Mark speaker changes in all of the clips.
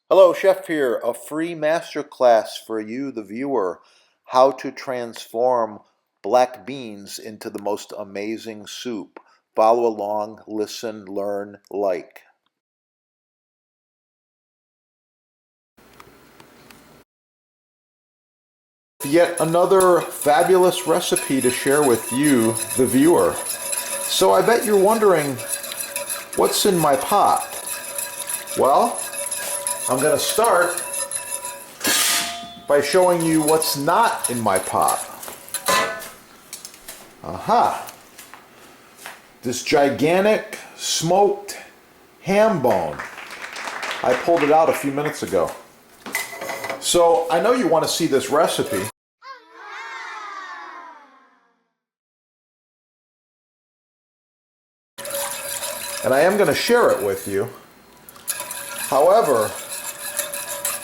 Speaker 1: Hello, Chef here. A free masterclass for you, the viewer. How to transform black beans into the most amazing soup. Follow along, listen, learn, like. Yet another fabulous recipe to share with you, the viewer. So I bet you're wondering, what's in my pot? Well, I'm going to start by showing you what's not in my pot. Aha! This gigantic smoked ham bone. I pulled it out a few minutes ago. So I know you want to see this recipe. And I am going to share it with you. However,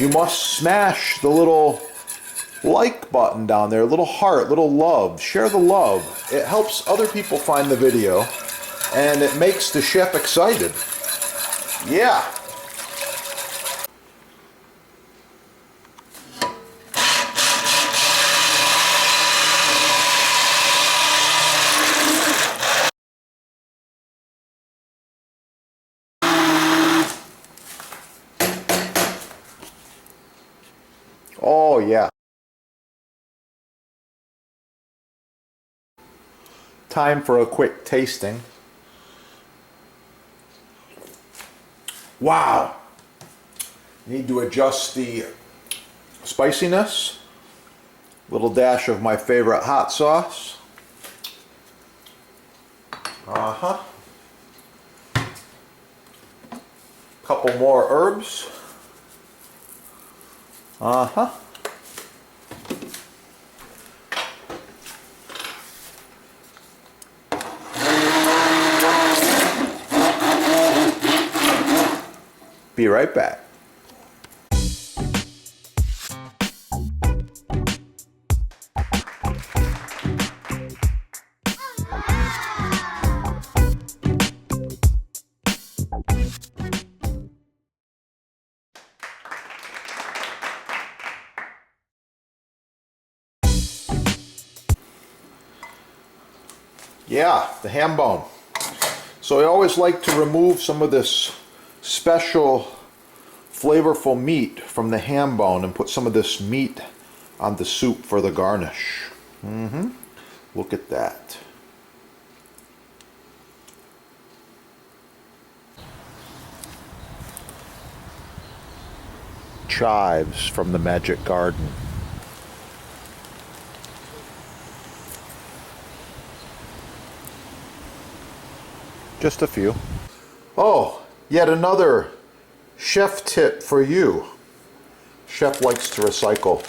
Speaker 1: you must smash the little like button down there, little heart, little love. Share the love. It helps other people find the video and it makes the chef excited. Yeah. Oh yeah. Time for a quick tasting. Wow. Need to adjust the spiciness. Little dash of my favorite hot sauce. Uh-huh. Couple more herbs. Uh-huh. Be right back. Yeah, the ham bone. So I always like to remove some of this special flavorful meat from the ham bone and put some of this meat on the soup for the garnish. Look at that. Chives from the Magic Garden. Just a few. Oh, yet another chef tip for you. Chef likes to recycle.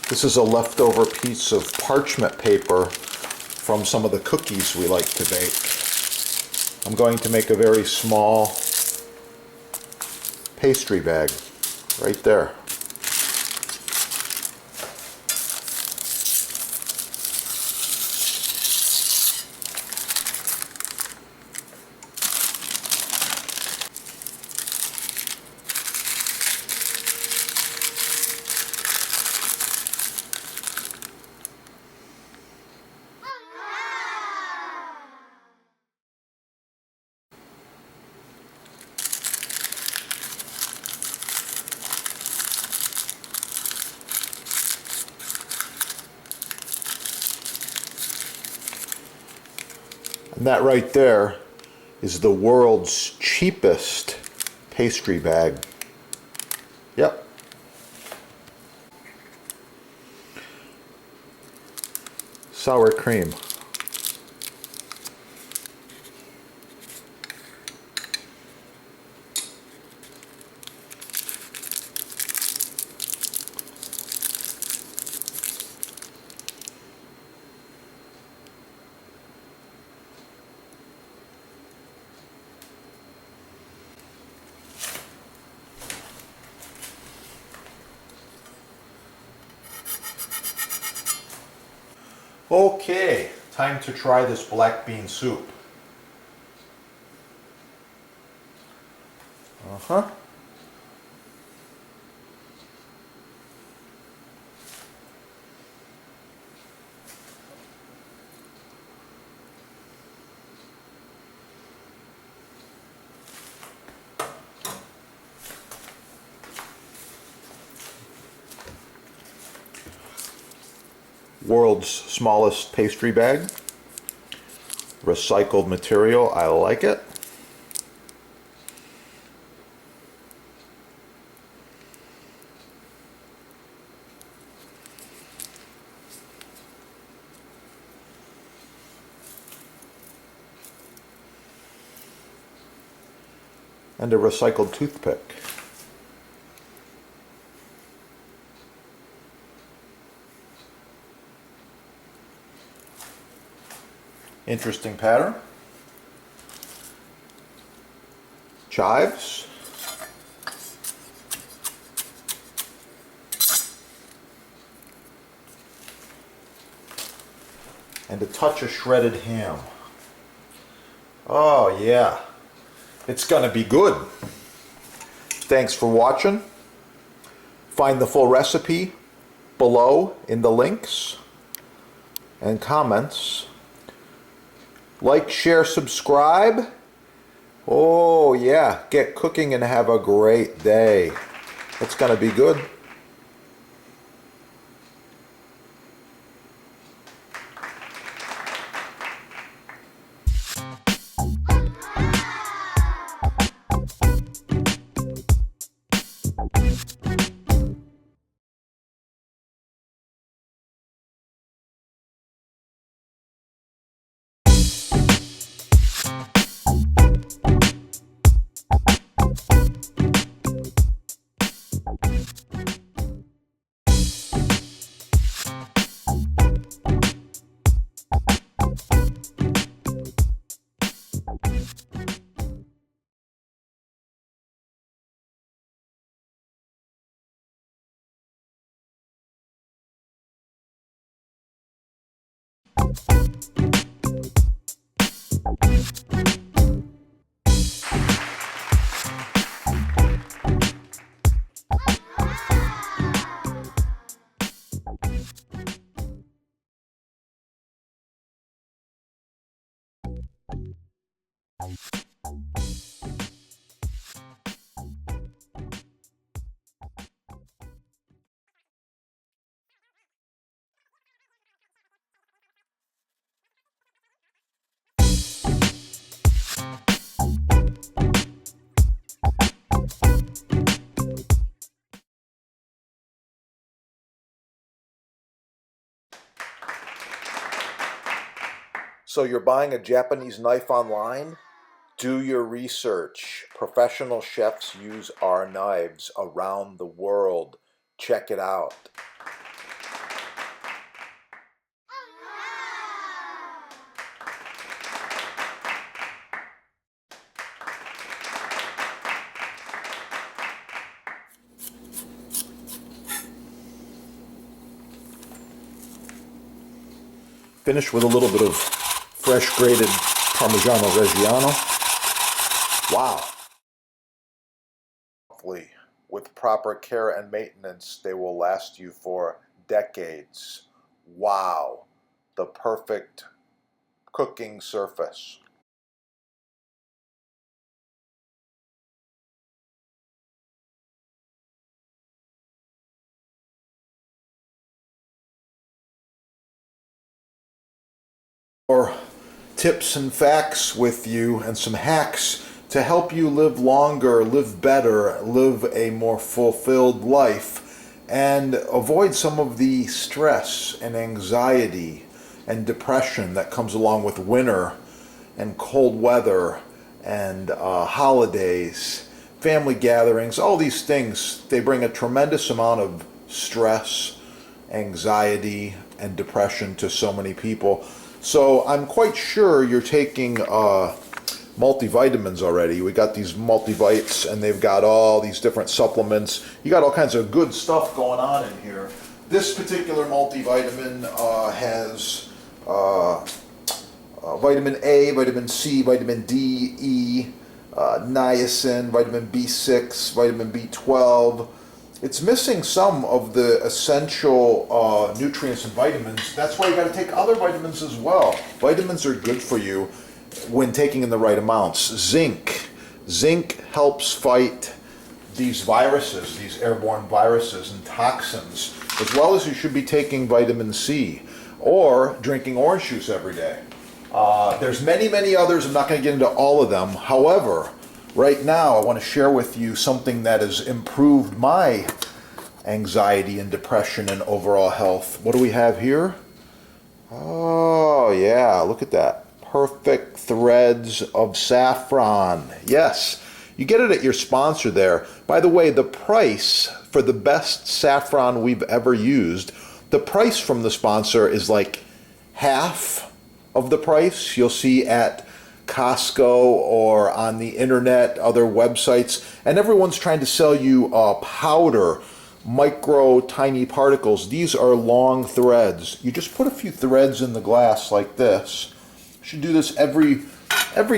Speaker 1: This is a leftover piece of parchment paper from some of the cookies we like to bake. I'm going to make a very small pastry bag right there. And that right there is the world's cheapest pastry bag. Yep. Sour cream. Okay, time to try this black bean soup. Uh-huh. World's smallest pastry bag. Recycled material, I like it. And a recycled toothpick. Interesting pattern. Chives. And a touch of shredded ham. Oh yeah, it's gonna be good. Thanks for watching. Find the full recipe below in the links and comments. Like, share, subscribe. Oh yeah, get cooking and have a great day. It's gonna be good. So you're buying a Japanese knife online? Do your research. Professional chefs use our knives around the world. Check it out. Finish with a little bit of fresh grated Parmigiano Reggiano. Wow. With proper care and maintenance, they will last you for decades. Wow. The perfect cooking surface. Or tips and facts with you and some hacks to help you live longer, live better, live a more fulfilled life, and avoid some of the stress and anxiety and depression that comes along with winter and cold weather and holidays, family gatherings. All these things, they bring a tremendous amount of stress, anxiety, and depression to so many people. So I'm quite sure you're taking multivitamins already. We got these multivites, and they've got all these different supplements. You got all kinds of good stuff going on in here. This particular multivitamin has vitamin A, vitamin C, vitamin D, E, niacin, vitamin B6, vitamin B12. It's missing some of the essential nutrients and vitamins. That's why you got to take other vitamins as well. Vitamins are good for you when taking in the right amounts. Zinc. Zinc helps fight these viruses, these airborne viruses and toxins, as well as you should be taking vitamin C or drinking orange juice every day. There's many others. I'm not going to get into all of them. However, right now I want to share with you something that has improved my anxiety and depression and overall health. What do we have here? Oh yeah, look at that. Perfect threads of saffron. Yes, you get it at your sponsor there. By the way, the price for the best saffron we've ever used, the price from the sponsor is like half of the price you'll see at Costco or on the internet, other websites, and everyone's trying to sell you powder, micro tiny particles. These are long threads. You just put a few threads in the glass like this. You should do this every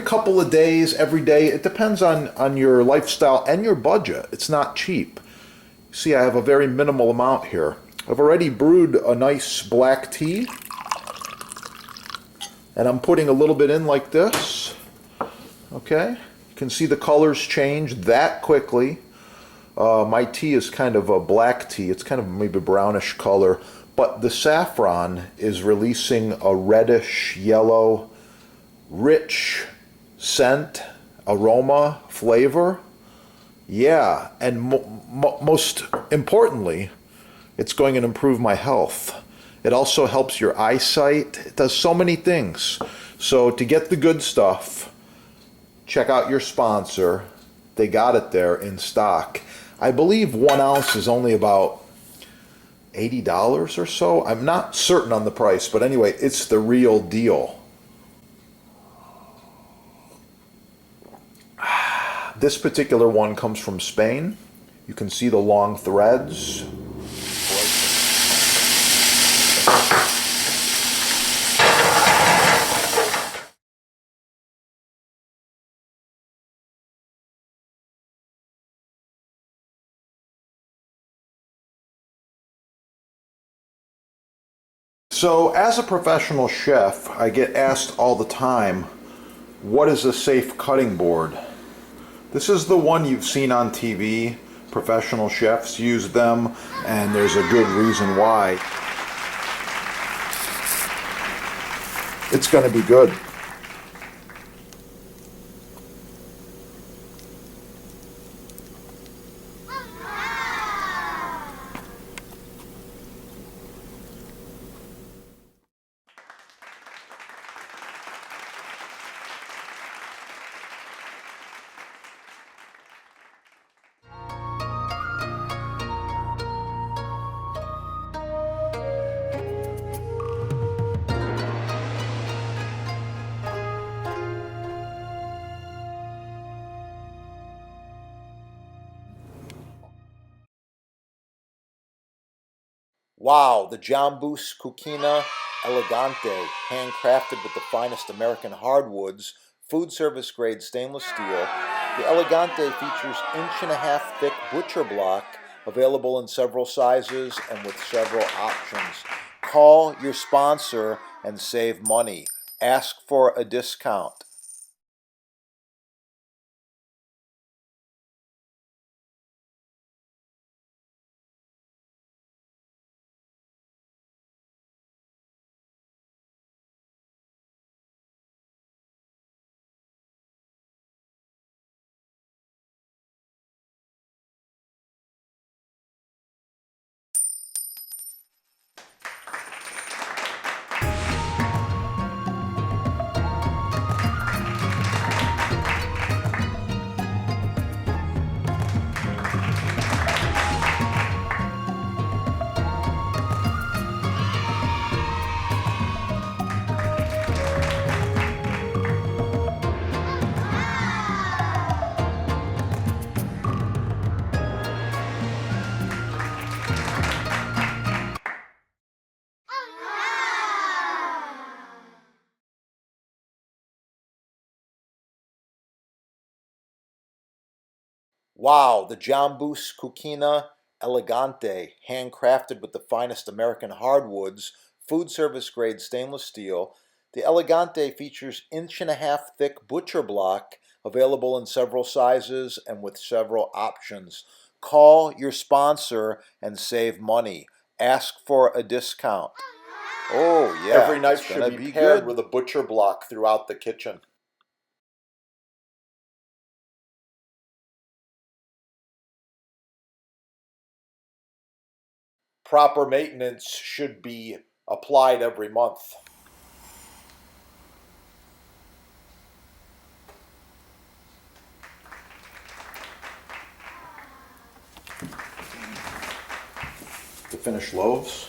Speaker 1: couple of days, every day. It depends on your lifestyle and your budget. It's not cheap. See, I have a very minimal amount here. I've already brewed a nice black tea, and I'm putting a little bit in like this. Okay, you can see the colors change that quickly. My tea is kind of a black tea. It's kind of maybe brownish color, but the saffron is releasing a reddish yellow, rich scent, aroma, flavor. Yeah, and most importantly, it's going to improve my health. It also helps your eyesight. It does so many things. So to get the good stuff, check out your sponsor. They got it there in stock. I believe 1 ounce is only about $80 or so. I'm not certain on the price, but anyway, it's the real deal. This particular one comes from Spain. You can see the long threads. So as a professional chef, I get asked all the time, what is a safe cutting board? This is the one you've seen on TV. Professional chefs use them, and there's a good reason why. It's going to be good. Wow, the Jambus Cucina Elegante, handcrafted with the finest American hardwoods, food service grade stainless steel. The Elegante features 1.5 inch thick butcher block, available in several sizes and with several options. Call your sponsor and save money. Ask for a discount. Wow, the Jambus Cucina Elegante, handcrafted with the finest American hardwoods, food service grade stainless steel. The Elegante features 1.5-inch thick butcher block, available in several sizes and with several options. Call your sponsor and save money. Ask for a discount. Oh yeah, every knife should be paired with a butcher block throughout the kitchen. Proper maintenance should be applied every month. To finish loaves.